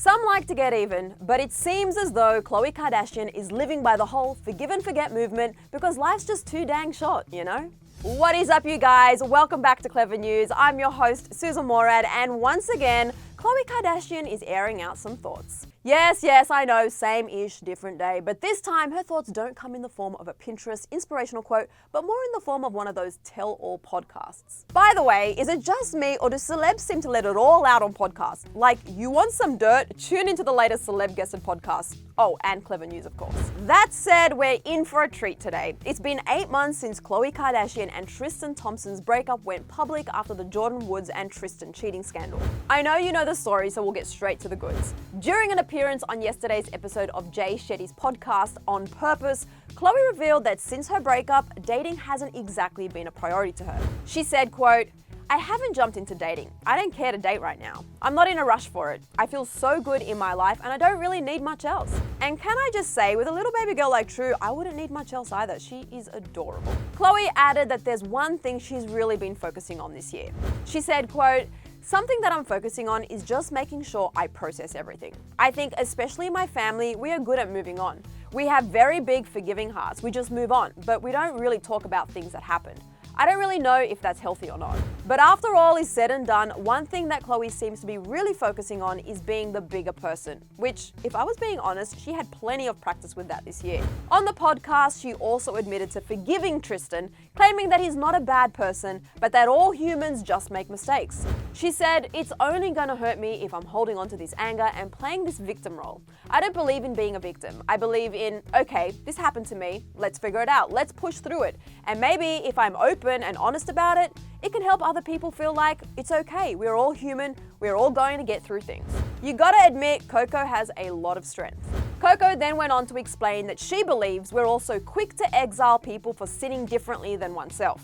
Some like to get even, but it seems as though Khloe Kardashian is living by the whole forgive and forget movement because life's just too dang short, you know? What is up, you guys? Welcome back to Clevver News. I'm your host, Sussan Mourad, and once again, Khloe Kardashian is airing out some thoughts. Yes, I know, same-ish, different day, but this time her thoughts don't come in the form of a Pinterest inspirational quote, but more in the form of one of those tell-all podcasts. By the way, is it just me, or do celebs seem to let it all out on podcasts? Like, you want some dirt? Tune into the latest celeb-guested podcast. Oh, and Clevver News, of course. That said, we're in for a treat today. It's been 8 months since Khloe Kardashian and Tristan Thompson's breakup went public after the Jordyn Woods and Tristan cheating scandal. I know you know the story, so we'll get straight to the goods. During an appearance on yesterday's episode of Jay Shetty's podcast, On Purpose, Khloe revealed that since her breakup, dating hasn't exactly been a priority to her. She said, quote, "I haven't jumped into dating. I don't care to date right now. I'm not in a rush for it. I feel so good in my life and I don't really need much else." And can I just say, with a little baby girl like True, I wouldn't need much else either. She is adorable. Khloe added that there's one thing she's really been focusing on this year. She said, quote, "Something that I'm focusing on is just making sure I process everything. I think, especially in my family, we are good at moving on. We have very big forgiving hearts. We just move on, but we don't really talk about things that happened. I don't really know if that's healthy or not." But after all is said and done, one thing that Khloe seems to be really focusing on is being the bigger person, which, if I was being honest, she had plenty of practice with that this year. On the podcast, she also admitted to forgiving Tristan, claiming that he's not a bad person, but that all humans just make mistakes. She said, "It's only gonna hurt me if I'm holding on to this anger and playing this victim role. I don't believe in being a victim. I believe in, okay, this happened to me, let's figure it out, let's push through it. And maybe if I'm open and honest about it, it can help other people feel like it's okay, we're all human, we're all going to get through things." You gotta admit, Coco has a lot of strength. Coco then went on to explain that she believes we're also quick to exile people for sinning differently than oneself.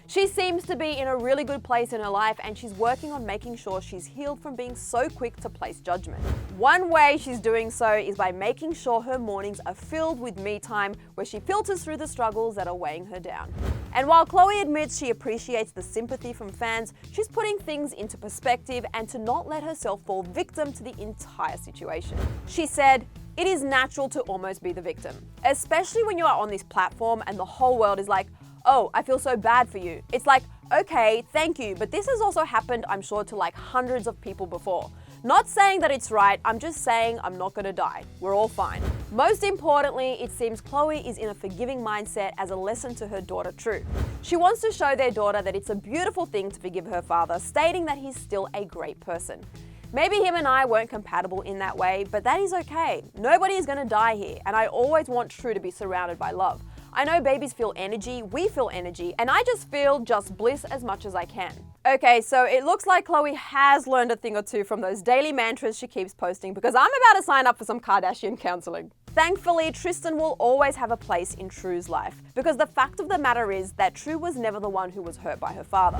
She seems to be in a really good place in her life and she's working on making sure she's healed from being so quick to place judgment. One way she's doing so is by making sure her mornings are filled with me time where she filters through the struggles that are weighing her down. And while Khloe admits she appreciates the sympathy from fans, she's putting things into perspective and to not let herself fall victim to the entire situation. She said, "It is natural to almost be the victim, especially when you are on this platform and the whole world is like, oh, I feel so bad for you. It's like, okay, thank you, but this has also happened, I'm sure, to like hundreds of people before. Not saying that it's right, I'm just saying I'm not gonna die. We're all fine." Most importantly, it seems Khloe is in a forgiving mindset as a lesson to her daughter True. She wants to show their daughter that it's a beautiful thing to forgive her father, stating that he's still a great person. Maybe him and I weren't compatible in that way, but that is okay. Nobody is gonna die here, and I always want True to be surrounded by love. I know babies feel energy, we feel energy, and I just feel just bliss as much as I can. Okay, so it looks like Khloe has learned a thing or two from those daily mantras she keeps posting because I'm about to sign up for some Kardashian counseling. Thankfully, Tristan will always have a place in True's life because the fact of the matter is that True was never the one who was hurt by her father.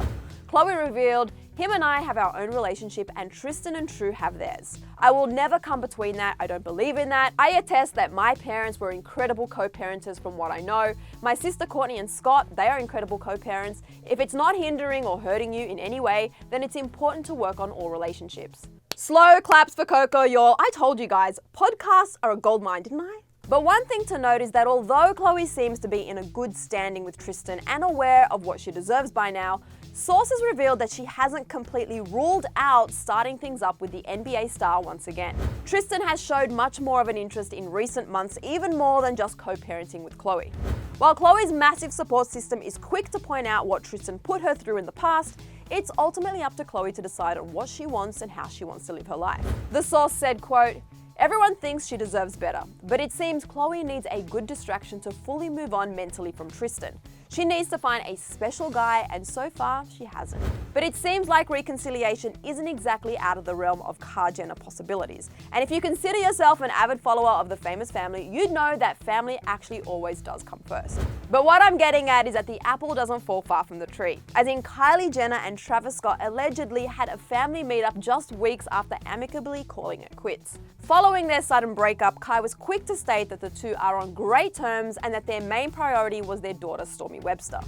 Khloe revealed, "Him and I have our own relationship and Tristan and True have theirs. I will never come between that. I don't believe in that. I attest that my parents were incredible co-parenters from what I know. My sister Courtney and Scott, they are incredible co-parents. If it's not hindering or hurting you in any way, then it's important to work on all relationships." Slow claps for Coco, y'all. I told you guys, podcasts are a goldmine, didn't I? But one thing to note is that although Khloe seems to be in a good standing with Tristan and aware of what she deserves by now, sources revealed that she hasn't completely ruled out starting things up with the NBA star once again. Tristan has showed much more of an interest in recent months, even more than just co-parenting with Khloe. While Khloe's massive support system is quick to point out what Tristan put her through in the past, it's ultimately up to Khloe to decide on what she wants and how she wants to live her life. The source said, quote, "Everyone thinks she deserves better, but it seems Khloe needs a good distraction to fully move on mentally from Tristan. She needs to find a special guy, and so far, she hasn't." But it seems like reconciliation isn't exactly out of the realm of Kar-Jenner possibilities. And if you consider yourself an avid follower of the famous family, you'd know that family actually always does come first. But what I'm getting at is that the apple doesn't fall far from the tree. As in, Kylie Jenner and Travis Scott allegedly had a family meetup just weeks after amicably calling it quits. Following their sudden breakup, Kai was quick to state that the two are on great terms and that their main priority was their daughter Stormi Webster.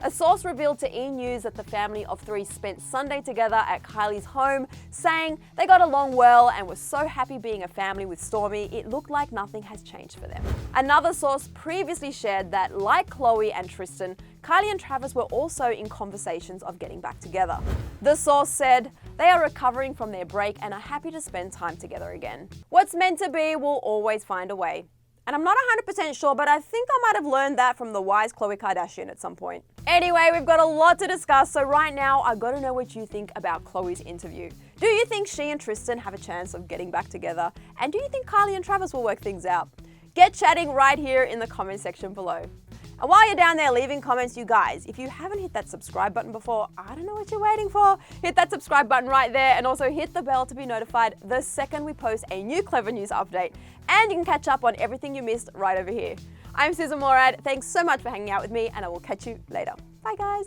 A source revealed to E! News that the family of three spent Sunday together at Kylie's home, saying they got along well and were so happy being a family with Stormi, it looked like nothing has changed for them. Another source previously shared that, like Khloe and Tristan, Kylie and Travis were also in conversations of getting back together. The source said, they are recovering from their break and are happy to spend time together again. What's meant to be will always find a way. And I'm not 100% sure, but I think I might have learned that from the wise Khloe Kardashian at some point. Anyway, we've got a lot to discuss, so right now I gotta know what you think about Khloe's interview. Do you think she and Tristan have a chance of getting back together? And do you think Kylie and Travis will work things out? Get chatting right here in the comment section below. And while you're down there leaving comments, you guys, if you haven't hit that subscribe button before, I don't know what you're waiting for. Hit that subscribe button right there and also hit the bell to be notified the second we post a new Clevver News update. And you can catch up on everything you missed right over here. I'm Sussan Mourad. Thanks so much for hanging out with me and I will catch you later. Bye guys.